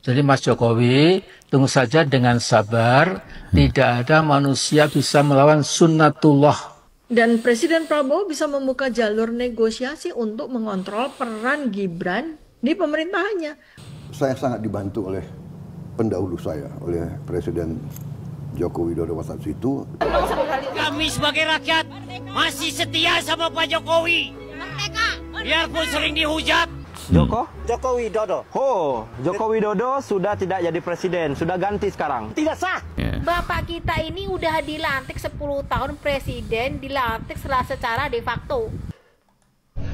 Jadi Mas Jokowi, tunggu saja dengan sabar, tidak ada manusia bisa melawan sunnatullah. Dan Presiden Prabowo bisa membuka jalur negosiasi untuk mengontrol peran Gibran di pemerintahannya. Saya sangat dibantu oleh pendahulu saya, oleh Presiden Joko Widodo pada saat itu. Kami sebagai rakyat masih setia sama Pak Jokowi. Biarpun sering dihujat. Joko Widodo. Oh, Joko Widodo sudah tidak jadi presiden, sudah ganti sekarang. Tidak sah. Bapak kita ini udah dilantik 10 tahun presiden, dilantik secara de facto.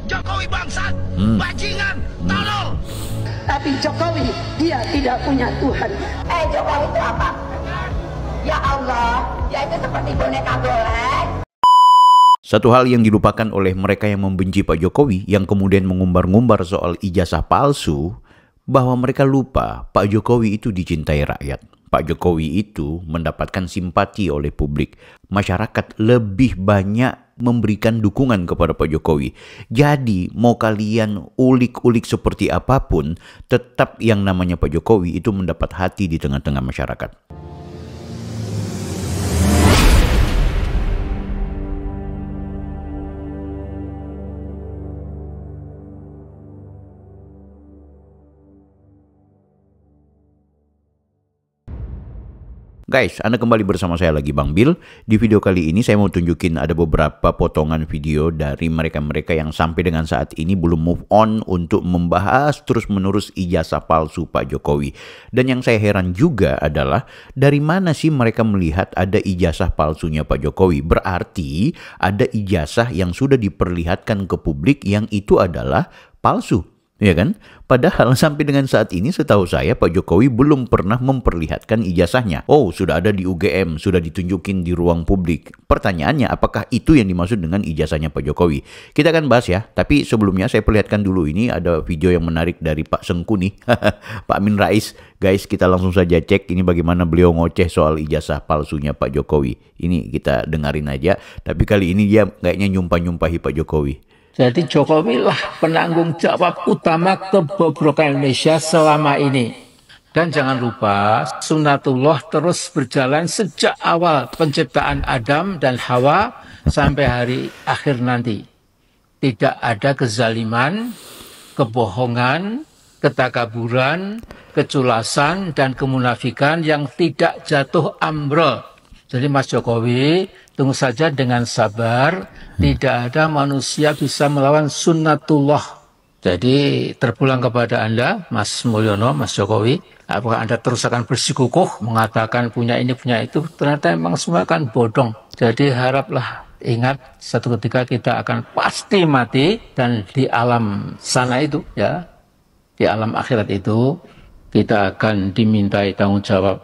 Jokowi bangsat, bajingan, tolol. Tapi Jokowi, dia tidak punya Tuhan. Jokowi itu apa? Ya Allah, dia itu seperti boneka golek. Satu hal yang dilupakan oleh mereka yang membenci Pak Jokowi, yang kemudian mengumbar-ngumbar soal ijazah palsu, bahwa mereka lupa Pak Jokowi itu dicintai rakyat. Pak Jokowi itu mendapatkan simpati oleh publik. Masyarakat lebih banyak memberikan dukungan kepada Pak Jokowi. Jadi mau kalian ulik-ulik seperti apapun, tetap yang namanya Pak Jokowi itu mendapat hati di tengah-tengah masyarakat. Guys, Anda kembali bersama saya lagi Bang Bil. Di video kali ini saya mau tunjukin ada beberapa potongan video dari mereka-mereka yang sampai dengan saat ini belum move on untuk membahas terus-menerus ijazah palsu Pak Jokowi. Dan yang saya heran juga adalah dari mana sih mereka melihat ada ijazah palsunya Pak Jokowi. Berarti ada ijazah yang sudah diperlihatkan ke publik yang itu adalah palsu. Ya kan? Padahal sampai dengan saat ini setahu saya Pak Jokowi belum pernah memperlihatkan ijazahnya. Oh, sudah ada di UGM, sudah ditunjukin di ruang publik. Pertanyaannya, apakah itu yang dimaksud dengan ijazahnya Pak Jokowi? Kita akan bahas ya, tapi sebelumnya saya perlihatkan dulu ini ada video yang menarik dari Pak Sengku nih. Pak Amin Rais. Guys, kita langsung saja cek ini bagaimana beliau ngoceh soal ijazah palsunya Pak Jokowi. Ini kita dengerin aja, tapi kali ini dia kayaknya nyumpah-nyumpahi Pak Jokowi. Jadi Jokowi lah penanggung jawab utama kebobrokan Indonesia selama ini. Dan jangan lupa, sunnatullah terus berjalan sejak awal penciptaan Adam dan Hawa sampai hari akhir nanti. Tidak ada kezaliman, kebohongan, ketakaburan, keculasan, dan kemunafikan yang tidak jatuh ambrol. Jadi Mas Jokowi, tunggu saja dengan sabar, tidak ada manusia bisa melawan sunnatullah. Jadi terpulang kepada Anda, Mas Mulyono, Mas Jokowi, apakah Anda terus akan bersikukuh mengatakan punya ini, punya itu, ternyata memang semua kan bodong. Jadi haraplah, ingat satu ketika kita akan pasti mati, dan di alam sana itu, ya, di alam akhirat itu, kita akan dimintai tanggung jawab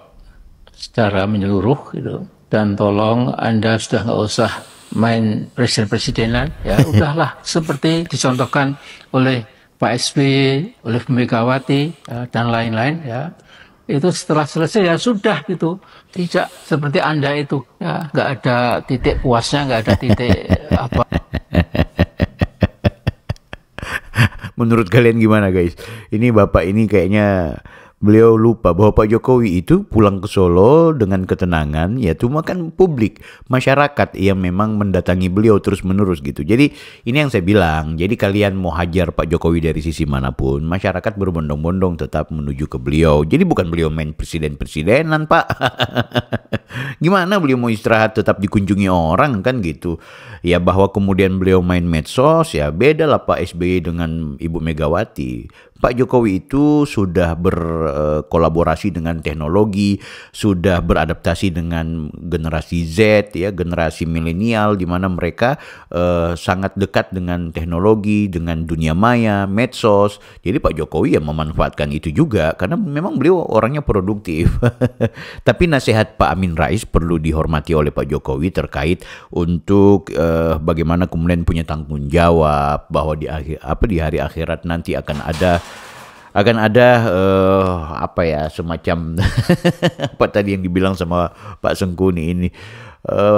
secara menyeluruh gitu. Dan tolong Anda sudah nggak usah main presiden-presidenan, ya udahlah seperti dicontohkan oleh Pak SBY, oleh Megawati, ya, dan lain-lain, ya itu setelah selesai ya sudah gitu, tidak seperti Anda itu, ya nggak ada titik puasnya, nggak ada titik apa. Menurut kalian gimana guys? Ini bapak ini kayaknya beliau lupa bahwa Pak Jokowi itu pulang ke Solo dengan ketenangan, ya cuma kan publik, masyarakat yang memang mendatangi beliau terus-menerus gitu. Jadi ini yang saya bilang, jadi kalian mau hajar Pak Jokowi dari sisi manapun, masyarakat berbondong-bondong tetap menuju ke beliau. Jadi bukan beliau main presiden-presidenan Pak. Gimana beliau mau istirahat tetap dikunjungi orang kan gitu. Ya bahwa kemudian beliau main medsos, ya beda lah Pak SBY dengan Ibu Megawati. Pak Jokowi itu sudah berkolaborasi dengan teknologi, sudah beradaptasi dengan generasi Z, ya generasi milenial, di mana mereka sangat dekat dengan teknologi, dengan dunia maya, medsos. Jadi Pak Jokowi ya memanfaatkan itu juga, karena memang beliau orangnya produktif. Tapi nasihat Pak Amin Rais perlu dihormati oleh Pak Jokowi terkait untuk bagaimana kemudian punya tanggung jawab bahwa di hari akhirat nanti akan ada apa ya semacam apa tadi yang dibilang sama Pak Sengku ini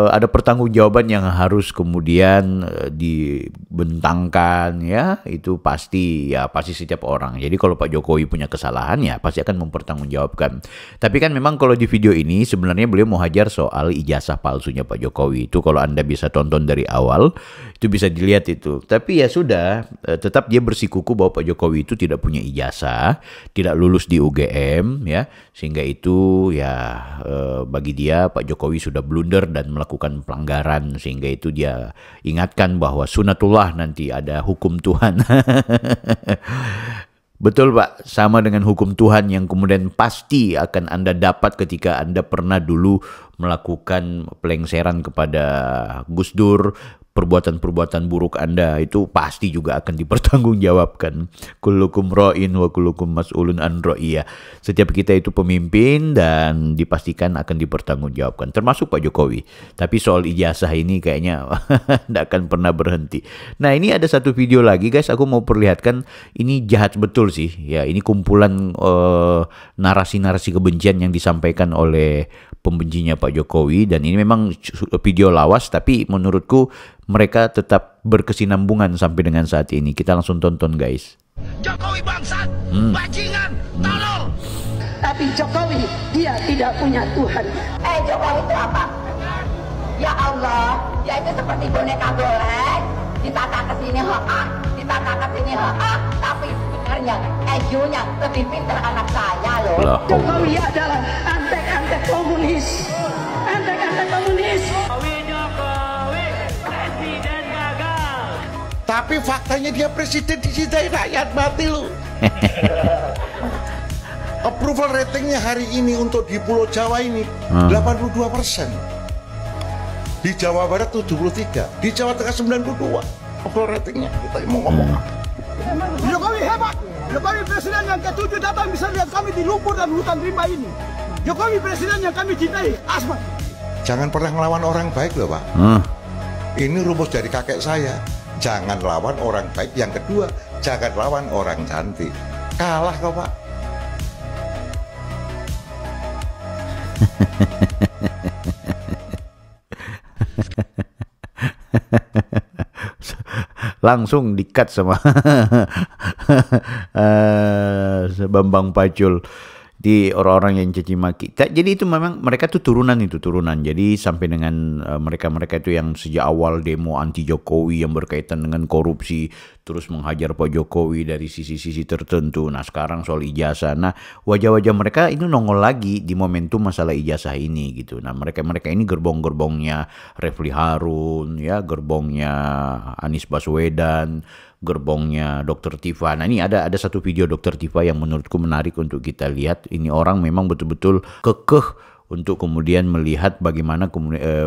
ada pertanggungjawaban yang harus kemudian dibentangkan, ya itu pasti setiap orang. Jadi kalau Pak Jokowi punya kesalahan ya pasti akan mempertanggungjawabkan. Tapi kan memang kalau di video ini sebenarnya beliau mau hajar soal ijazah palsunya Pak Jokowi. Itu kalau Anda bisa tonton dari awal itu bisa dilihat itu. Tapi ya sudah, tetap dia bersikuku bahwa Pak Jokowi itu tidak punya ijazah, tidak lulus di UGM, ya, sehingga itu ya bagi dia Pak Jokowi sudah blunder dan melakukan pelanggaran, sehingga itu dia ingatkan bahwa sunatullah nanti ada hukum Tuhan. Betul Pak, sama dengan hukum Tuhan yang kemudian pasti akan Anda dapat ketika Anda pernah dulu melakukan pelengseran kepada Gus Dur. Perbuatan-perbuatan buruk Anda itu pasti juga akan dipertanggungjawabkan. Kullukum ra'in wa kullukum mas'ulun an ra'iyah. Setiap kita itu pemimpin dan dipastikan akan dipertanggungjawabkan, termasuk Pak Jokowi. Tapi soal ijazah ini kayaknya tidak akan pernah berhenti. Nah, ini ada satu video lagi guys, aku mau perlihatkan. Ini jahat betul sih. Ya, ini kumpulan narasi-narasi kebencian yang disampaikan oleh pembencinya Pak Jokowi, dan ini memang video lawas tapi menurutku mereka tetap berkesinambungan sampai dengan saat ini. Kita langsung tonton guys. Jokowi bangsat, bajingan, tolol. Tapi Jokowi dia tidak punya Tuhan. Jokowi itu apa? Ya Allah, dia itu seperti boneka golek, ditata ke sini ditata ke sini tapi sebenarnya EQ-nya lebih pintar anak saya loh. Jokowi adalah antek-antek komunis. Antek-antek komunis. Jokowi, presiden gagal. Tapi faktanya dia presiden dicintai rakyat, mati lu. Approval ratingnya hari ini untuk di Pulau Jawa ini 82%. Di Jawa Barat 73, di Jawa Tengah 92. Approval ratingnya, kita mau ngomong. Jokowi hebat. Jokowi presiden yang ke-7 datang bisa lihat kami di lumpur dan hutan rimba ini. Jokowi presiden yang kami cintai, Asmat. Jangan pernah ngelawan orang baik loh Pak. Ini rumus dari kakek saya. Jangan lawan orang baik. Yang kedua, jangan lawan orang cantik. Kalah kau Pak. Langsung di-cut sama Bambang Pacul di orang-orang yang caci maki. Jadi itu memang mereka tuh turunan. Jadi sampai dengan mereka-mereka itu yang sejak awal demo anti Jokowi yang berkaitan dengan korupsi, terus menghajar Pak Jokowi dari sisi-sisi tertentu. Nah, sekarang soal ijazah. Nah, wajah-wajah mereka itu nongol lagi di momentum masalah ijazah ini gitu. Nah, mereka ini gerbong-gerbongnya Refli Harun, ya, gerbongnya Anies Baswedan, gerbongnya Dr. Tifa. Nah, ini ada satu video Dr. Tifa yang menurutku menarik untuk kita lihat. Ini orang memang betul-betul kekeh untuk kemudian melihat bagaimana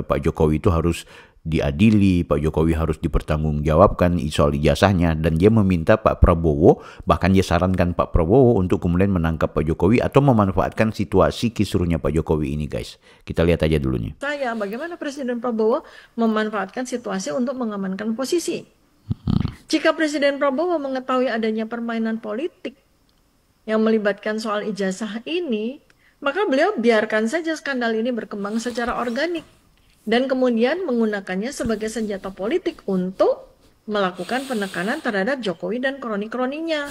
Pak Jokowi itu harus diadili, Pak Jokowi harus dipertanggungjawabkan soal ijazahnya, dan dia meminta Pak Prabowo, bahkan dia sarankan Pak Prabowo untuk kemudian menangkap Pak Jokowi atau memanfaatkan situasi kisruhnya Pak Jokowi ini guys. Kita lihat aja dulu nih. Bagaimana Presiden Prabowo memanfaatkan situasi untuk mengamankan posisi. Jika Presiden Prabowo mengetahui adanya permainan politik yang melibatkan soal ijazah ini, maka beliau biarkan saja skandal ini berkembang secara organik dan kemudian menggunakannya sebagai senjata politik untuk melakukan penekanan terhadap Jokowi dan kroni-kroninya.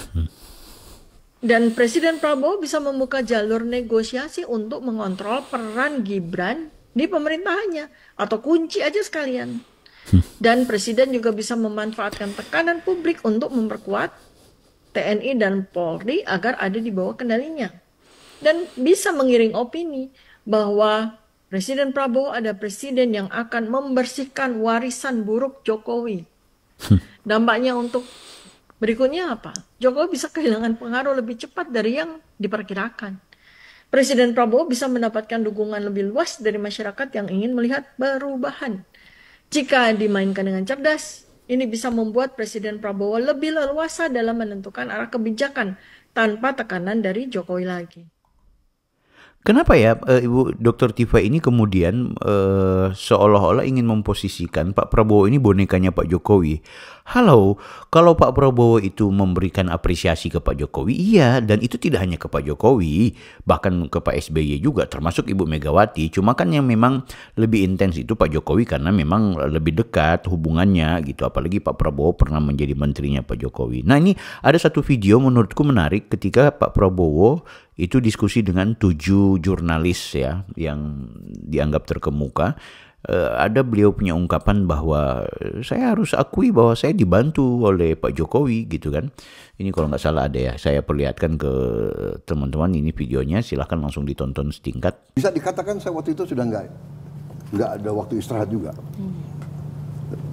Dan Presiden Prabowo bisa membuka jalur negosiasi untuk mengontrol peran Gibran di pemerintahannya, atau kunci aja sekalian. Dan Presiden juga bisa memanfaatkan tekanan publik untuk memperkuat TNI dan Polri agar ada di bawah kendalinya. Dan bisa mengiring opini bahwa Presiden Prabowo ada presiden yang akan membersihkan warisan buruk Jokowi. Dampaknya untuk berikutnya apa? Jokowi bisa kehilangan pengaruh lebih cepat dari yang diperkirakan. Presiden Prabowo bisa mendapatkan dukungan lebih luas dari masyarakat yang ingin melihat perubahan. Jika dimainkan dengan cerdas, ini bisa membuat Presiden Prabowo lebih leluasa dalam menentukan arah kebijakan tanpa tekanan dari Jokowi lagi. Kenapa ya Ibu Dr. Tifa ini kemudian seolah-olah ingin memposisikan Pak Prabowo ini bonekanya Pak Jokowi? Halo, kalau Pak Prabowo itu memberikan apresiasi ke Pak Jokowi, iya, dan itu tidak hanya ke Pak Jokowi, bahkan ke Pak SBY juga, termasuk Ibu Megawati. Cuma kan yang memang lebih intens itu Pak Jokowi karena memang lebih dekat hubungannya gitu. Apalagi Pak Prabowo pernah menjadi menterinya Pak Jokowi. Nah, ini ada satu video menurutku menarik ketika Pak Prabowo itu diskusi dengan 7 jurnalis ya yang dianggap terkemuka. Ada beliau punya ungkapan bahwa saya harus akui bahwa saya dibantu oleh Pak Jokowi gitu kan. Ini kalau nggak salah ada ya, saya perlihatkan ke teman-teman ini videonya, silahkan langsung ditonton setingkat. Bisa dikatakan saya waktu itu sudah nggak ada waktu istirahat juga.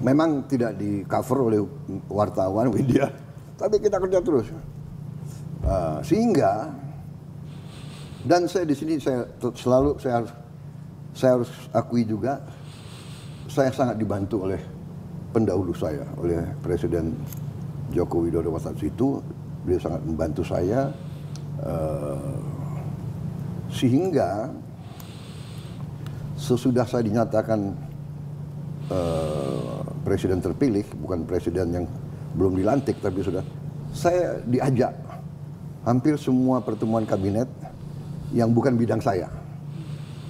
Memang tidak di cover oleh wartawan, media, tapi kita kerja terus. Sehingga dan saya di sini saya harus akui juga, saya sangat dibantu oleh pendahulu saya, oleh Presiden Joko Widodo pada saat itu. Beliau sangat membantu saya, sehingga sesudah saya dinyatakan presiden terpilih, bukan presiden yang belum dilantik, tapi sudah, saya diajak hampir semua pertemuan kabinet yang bukan bidang saya.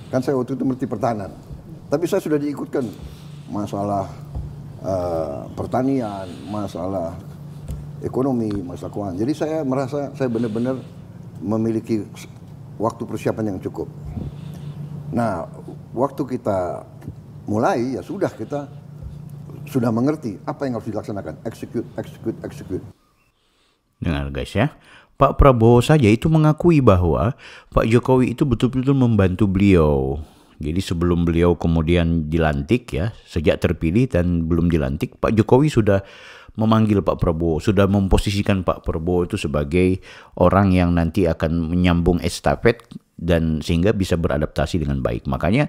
Kan saya waktu itu Menteri Pertahanan, tapi saya sudah diikutkan masalah pertanian, masalah ekonomi, masalah keuangan. Jadi saya merasa saya benar-benar memiliki waktu persiapan yang cukup. Nah, waktu kita mulai ya sudah, kita sudah mengerti apa yang harus dilaksanakan, execute. Dengar guys ya, Pak Prabowo saja itu mengakui bahwa Pak Jokowi itu betul-betul membantu beliau. Jadi sebelum beliau kemudian dilantik ya, sejak terpilih dan belum dilantik, Pak Jokowi sudah memanggil Pak Prabowo, sudah memposisikan Pak Prabowo itu sebagai orang yang nanti akan menyambung estafet dan sehingga bisa beradaptasi dengan baik. Makanya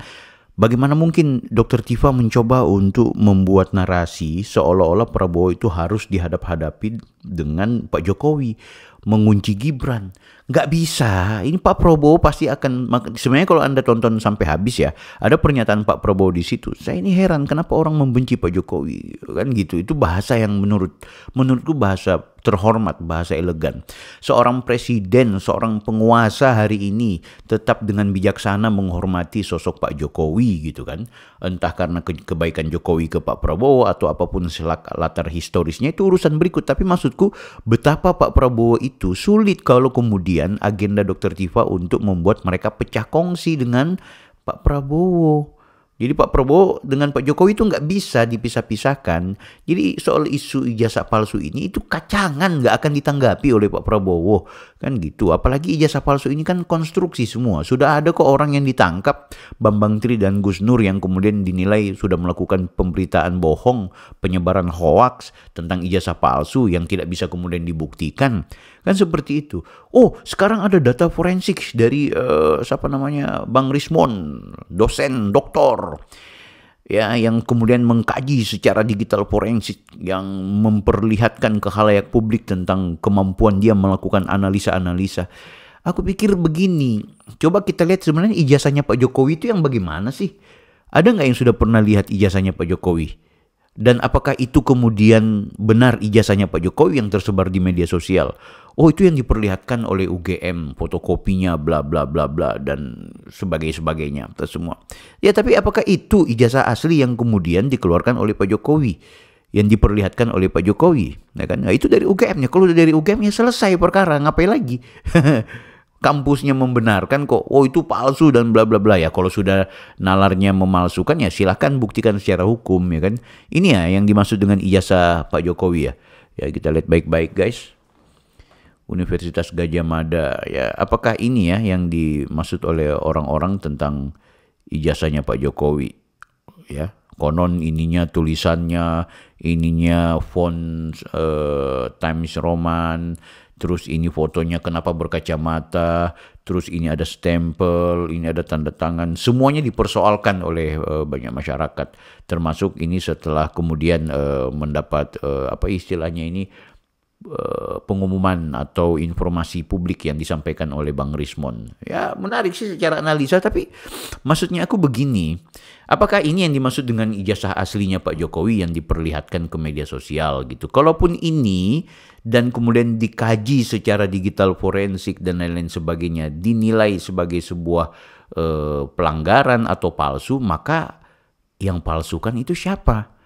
bagaimana mungkin Dr. Tifa mencoba untuk membuat narasi seolah-olah Prabowo itu harus dihadap-hadapi dengan Pak Jokowi, mengunci Gibran. Nggak bisa. Ini Pak Prabowo pasti akan, sebenarnya kalau Anda tonton sampai habis ya, ada pernyataan Pak Prabowo di situ. Saya ini heran kenapa orang membenci Pak Jokowi, kan gitu. Itu bahasa yang menurutku bahasa terhormat, bahasa elegan. Seorang presiden, seorang penguasa hari ini tetap dengan bijaksana menghormati sosok Pak Jokowi gitu kan. Entah karena kebaikan Jokowi ke Pak Prabowo atau apapun latar historisnya, itu urusan berikut. Tapi maksudku betapa Pak Prabowo itu sulit kalau kemudian agenda Dr. Tifa untuk membuat mereka pecah kongsi dengan Pak Prabowo. Jadi Pak Prabowo dengan Pak Jokowi itu nggak bisa dipisah-pisahkan. Jadi soal isu ijazah palsu ini itu kacangan, nggak akan ditanggapi oleh Pak Prabowo. Kan gitu. Apalagi ijazah palsu ini kan konstruksi semua. Sudah ada kok orang yang ditangkap, Bambang Tri dan Gus Nur, yang kemudian dinilai sudah melakukan pemberitaan bohong, penyebaran hoaks tentang ijazah palsu yang tidak bisa kemudian dibuktikan. Kan seperti itu. Oh, sekarang ada data forensik dari Bang Rismon, dosen, doktor, ya, yang kemudian mengkaji secara digital forensik yang memperlihatkan ke khalayak publik tentang kemampuan dia melakukan analisa-analisa. Aku pikir begini, coba kita lihat sebenarnya ijazahnya Pak Jokowi itu yang bagaimana sih? Ada nggak yang sudah pernah lihat ijazahnya Pak Jokowi? Dan apakah itu kemudian benar ijazahnya Pak Jokowi yang tersebar di media sosial? Oh, itu yang diperlihatkan oleh UGM, fotokopinya, bla bla bla bla, dan sebagainya, semua. Ya, tapi apakah itu ijazah asli yang kemudian dikeluarkan oleh Pak Jokowi, yang diperlihatkan oleh Pak Jokowi? Ya kan? Nah, itu dari UGM-nya. Kalau dari UGM-nya selesai perkara, ngapain lagi? Kampusnya membenarkan kok, oh itu palsu dan bla bla bla. Ya kalau sudah nalarnya memalsukan ya silahkan buktikan secara hukum, ya kan. Ini ya yang dimaksud dengan ijazah Pak Jokowi ya. Ya kita lihat baik-baik guys. Universitas Gadjah Mada, ya apakah ini ya yang dimaksud oleh orang-orang tentang ijazahnya Pak Jokowi? Ya, konon ininya tulisannya, ininya font Times Roman, terus ini fotonya kenapa berkacamata, terus ini ada stempel, ini ada tanda tangan, semuanya dipersoalkan oleh banyak masyarakat, termasuk ini setelah kemudian mendapat apa istilahnya ini, pengumuman atau informasi publik yang disampaikan oleh Bang Rismond. Ya menarik sih secara analisa, tapi maksudnya aku begini, apakah ini yang dimaksud dengan ijazah aslinya Pak Jokowi yang diperlihatkan ke media sosial gitu? Kalaupun ini dan kemudian dikaji secara digital forensik dan lain-lain sebagainya dinilai sebagai sebuah pelanggaran atau palsu, maka yang palsukan itu siapa?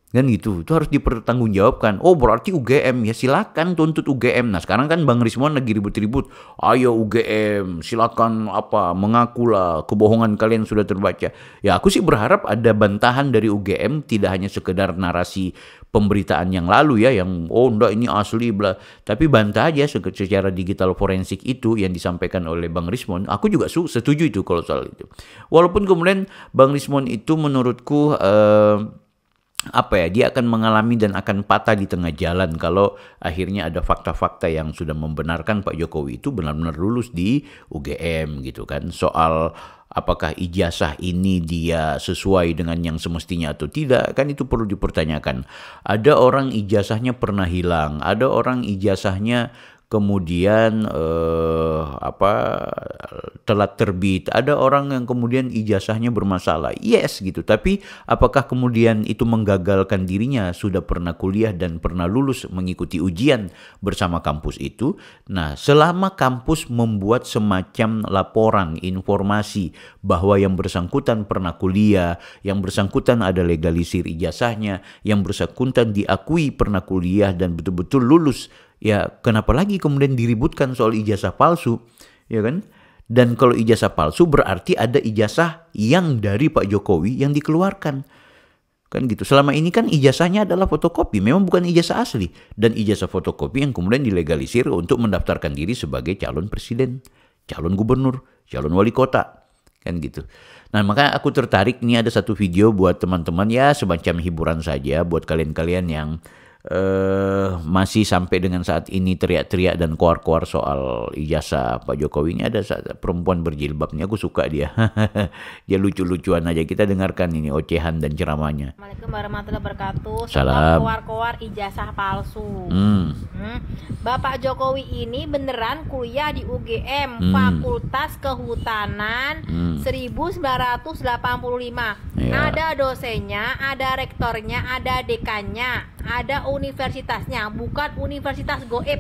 Kan gitu, itu harus dipertanggungjawabkan. Oh berarti UGM, ya silakan tuntut UGM. Nah sekarang kan Bang Rismond lagi ribut-ribut, ayo UGM silakan mengakulah kebohongan kalian sudah terbaca. Ya aku sih berharap ada bantahan dari UGM, tidak hanya sekedar narasi pemberitaan yang lalu ya, yang oh enggak ini asli bla, tapi bantah aja secara digital forensik itu yang disampaikan oleh Bang Rismond. Aku juga setuju itu kalau soal itu. Walaupun kemudian Bang Rismond itu menurutku dia akan mengalami dan akan patah di tengah jalan kalau akhirnya ada fakta-fakta yang sudah membenarkan Pak Jokowi itu benar-benar lulus di UGM gitu kan. Soal apakah ijazah ini dia sesuai dengan yang semestinya atau tidak, kan itu perlu dipertanyakan. Ada orang ijazahnya pernah hilang, ada orang ijazahnya kemudian telat terbit, ada orang yang kemudian ijazahnya bermasalah, yes gitu, tapi apakah kemudian itu menggagalkan dirinya sudah pernah kuliah dan pernah lulus mengikuti ujian bersama kampus itu? Nah selama kampus membuat semacam laporan informasi bahwa yang bersangkutan pernah kuliah, yang bersangkutan ada legalisir ijazahnya, yang bersangkutan diakui pernah kuliah dan betul-betul lulus, ya kenapa lagi kemudian diributkan soal ijazah palsu, ya kan? Dan kalau ijazah palsu berarti ada ijazah yang dari Pak Jokowi yang dikeluarkan. Kan gitu. Selama ini kan ijazahnya adalah fotokopi, memang bukan ijazah asli. Dan ijazah fotokopi yang kemudian dilegalisir untuk mendaftarkan diri sebagai calon presiden, calon gubernur, calon wali kota. Kan gitu. Nah makanya aku tertarik, ini ada satu video buat teman-teman ya, semacam hiburan saja buat kalian-kalian yang masih sampai dengan saat ini teriak-teriak dan koar-koar soal ijazah Pak Jokowi. Ini ada perempuan berjilbab nih, aku suka dia. Dia lucu-lucuan aja. Kita dengarkan ini ocehan dan ceramahnya. Assalamualaikum warahmatullahi wabarakatuh. Salam. Koar-koar ijazah palsu. Bapak Jokowi ini beneran kuliah di UGM Fakultas Kehutanan 1985. Ya. Ada dosennya, ada rektornya, ada dekannya, ada universitasnya, bukan universitas goib.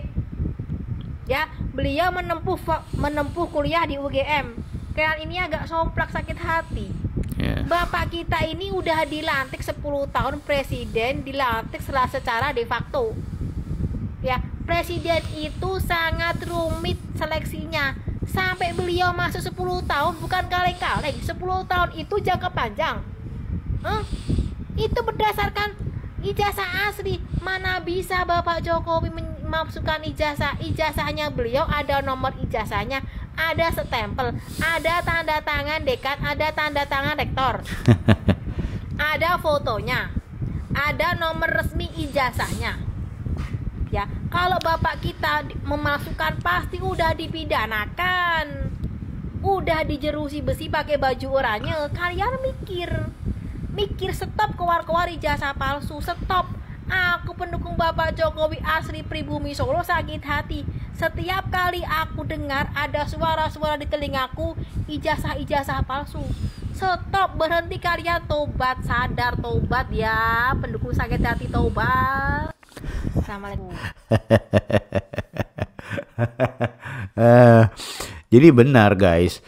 Ya, beliau menempuh kuliah di UGM. Kalian ini agak somplak, sakit hati. Yeah. Bapak kita ini udah dilantik 10 tahun presiden, dilantik secara de facto. Ya, presiden itu sangat rumit seleksinya. Sampai beliau masuk 10 tahun bukan kaleng-kaleng. 10 tahun itu jangka panjang. Itu berdasarkan ijazah asli. Mana bisa Bapak Jokowi memasukkan ijazahnya beliau, ada nomor ijazahnya, ada stempel, ada tanda tangan dekan, ada tanda tangan rektor, ada fotonya, ada nomor resmi ijazahnya. Ya, kalau Bapak kita memasukkan pasti udah dipidanakan, udah dijerusi besi pakai baju oranye. Kalian mikir stop keluar ijazah palsu, stop. Aku pendukung Bapak Jokowi asli pribumi Solo, sakit hati setiap kali aku dengar ada suara-suara di telingaku ijazah palsu. Stop, berhenti kalian, tobat, sadar, tobat ya, pendukung sakit hati, tobat. Assalamualaikum. Jadi benar guys,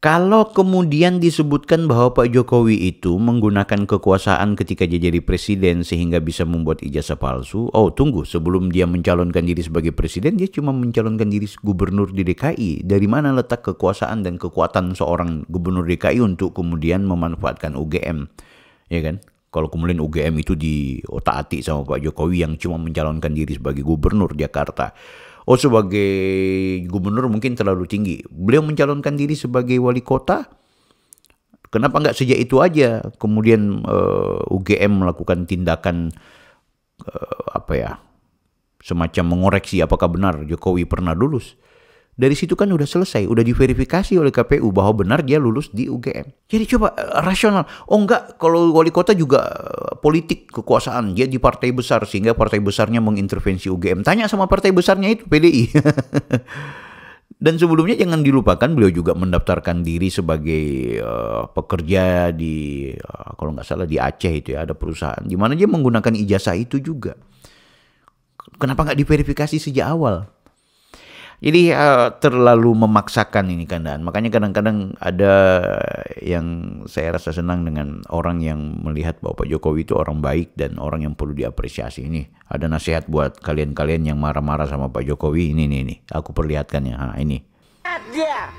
kalau kemudian disebutkan bahwa Pak Jokowi itu menggunakan kekuasaan ketika dia jadi presiden sehingga bisa membuat ijazah palsu. Oh tunggu, sebelum dia mencalonkan diri sebagai presiden, dia cuma mencalonkan diri gubernur di DKI. Dari mana letak kekuasaan dan kekuatan seorang gubernur DKI untuk kemudian memanfaatkan UGM, ya kan? Kalau kemudian UGM itu diotak-atik sama Pak Jokowi yang cuma mencalonkan diri sebagai gubernur Jakarta. Oh sebagai gubernur mungkin terlalu tinggi. Beliau mencalonkan diri sebagai wali kota. Kenapa nggak sejak itu aja kemudian UGM melakukan tindakan semacam mengoreksi apakah benar Jokowi pernah lulus. Dari situ kan udah selesai, udah diverifikasi oleh KPU bahwa benar dia lulus di UGM. Jadi coba rasional. Oh enggak, kalau wali kota juga politik kekuasaan, dia di partai besar sehingga partai besarnya mengintervensi UGM. Tanya sama partai besarnya itu PDI. Dan sebelumnya jangan dilupakan beliau juga mendaftarkan diri sebagai pekerja di kalau nggak salah di Aceh itu ya, ada perusahaan di mana dia menggunakan ijazah itu juga. Kenapa nggak diverifikasi sejak awal? Jadi terlalu memaksakan ini keadaan. Makanya kadang-kadang ada yang saya rasa senang dengan orang yang melihat bahwa Pak Jokowi itu orang baik dan orang yang perlu diapresiasi. Ini ada nasihat buat kalian-kalian yang marah-marah sama Pak Jokowi. Ini. Aku perlihatkan ya. Ini. Dia.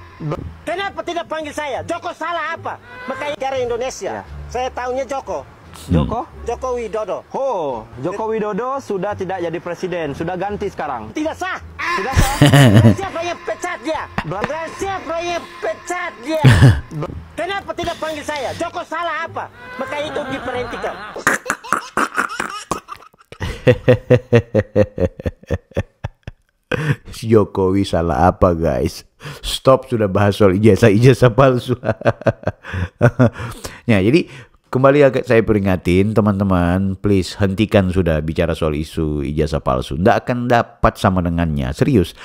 Kenapa tidak panggil saya? Joko salah apa? Makanya negara Indonesia. Saya tahunya Joko. Joko Widodo. Oh, Joko Widodo sudah tidak jadi presiden, sudah ganti sekarang. Tidak sah. Tidak sah. Siapa yang pecat dia? Siapa yang pecat dia? Kenapa tidak panggil saya? Joko salah apa? Makanya itu diperhentikan. Jokowi salah apa guys? Stop, sudah bahas soal ijazah palsu. Ya, jadi kembali agak saya peringatin teman-teman, please hentikan sudah bicara soal isu ijazah palsu. Nggak akan dapat sama dengannya, serius.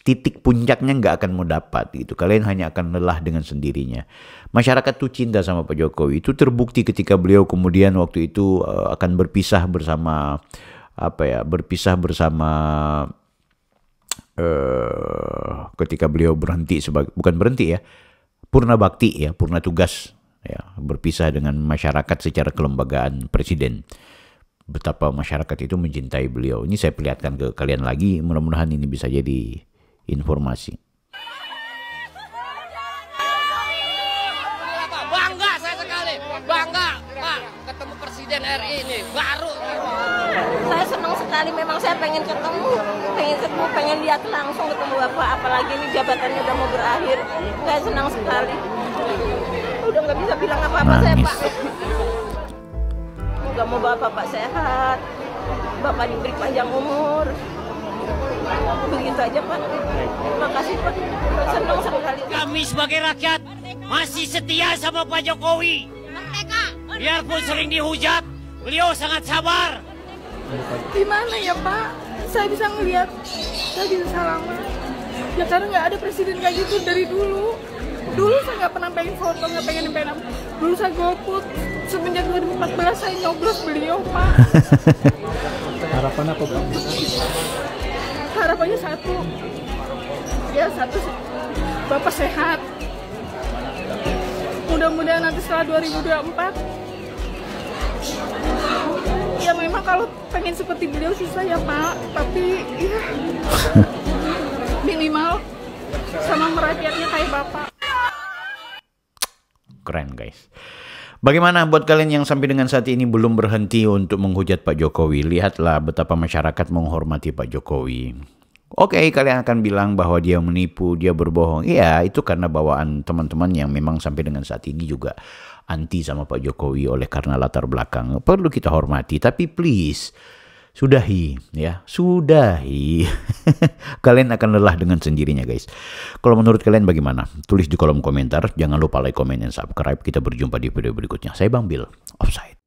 Titik puncaknya nggak akan mau dapat gitu. Kalian hanya akan lelah dengan sendirinya. Masyarakat tuh cinta sama Pak Jokowi. Itu terbukti ketika beliau kemudian waktu itu akan berpisah bersama ketika beliau berhenti sebagai, bukan berhenti ya, purna bakti ya, purna tugas. Ya, berpisah dengan masyarakat secara kelembagaan presiden. Betapa masyarakat itu mencintai beliau. Ini saya perlihatkan ke kalian lagi. Mudah-mudahan ini bisa jadi informasi. Bangga saya sekali. Bangga, Pak. Ketemu Presiden RI ini. Baru. Saya senang sekali. Memang saya pengen ketemu, pengen lihat langsung ketemu Bapak. Apalagi ini jabatannya udah mau berakhir. Saya senang sekali. Udah nggak bisa bilang apa-apa saya Pak. Moga mau Bapak sehat, Bapak diberi panjang umur. Begitu aja Pak. Terima kasih Pak. Senang sekali. Kami sebagai rakyat masih setia sama Pak Jokowi. Biarpun sering dihujat, beliau sangat sabar. Gimana ya Pak? Saya bisa ngelihat, saya bisa salaman. Ya karena nggak ada presiden kayak gitu dari dulu. Dulu saya nggak pernah pengen foto, nggak pengen apa. Dulu saya golput, semenjak 2014 saya nyoblos beliau, Pak. Harapan apa, Bang? Harapannya satu, Bapak sehat. Mudah-mudahan nanti setelah 2024, ya memang kalau pengen seperti beliau susah ya Pak, tapi ya minimal sama merakyatnya kayak Bapak. Keren guys. Bagaimana buat kalian yang sampai dengan saat ini belum berhenti untuk menghujat Pak Jokowi? Lihatlah betapa masyarakat menghormati Pak Jokowi. Oke, kalian akan bilang bahwa dia menipu, dia berbohong. Iya, itu karena bawaan teman-teman yang memang sampai dengan saat ini juga anti sama Pak Jokowi oleh karena latar belakang. Perlu kita hormati, tapi please sudahi ya, sudahi. Kalian akan lelah dengan sendirinya guys. Kalau menurut kalian bagaimana? Tulis di kolom komentar. Jangan lupa like, comment, dan subscribe. Kita berjumpa di video berikutnya. Saya Bang Bil, Offside.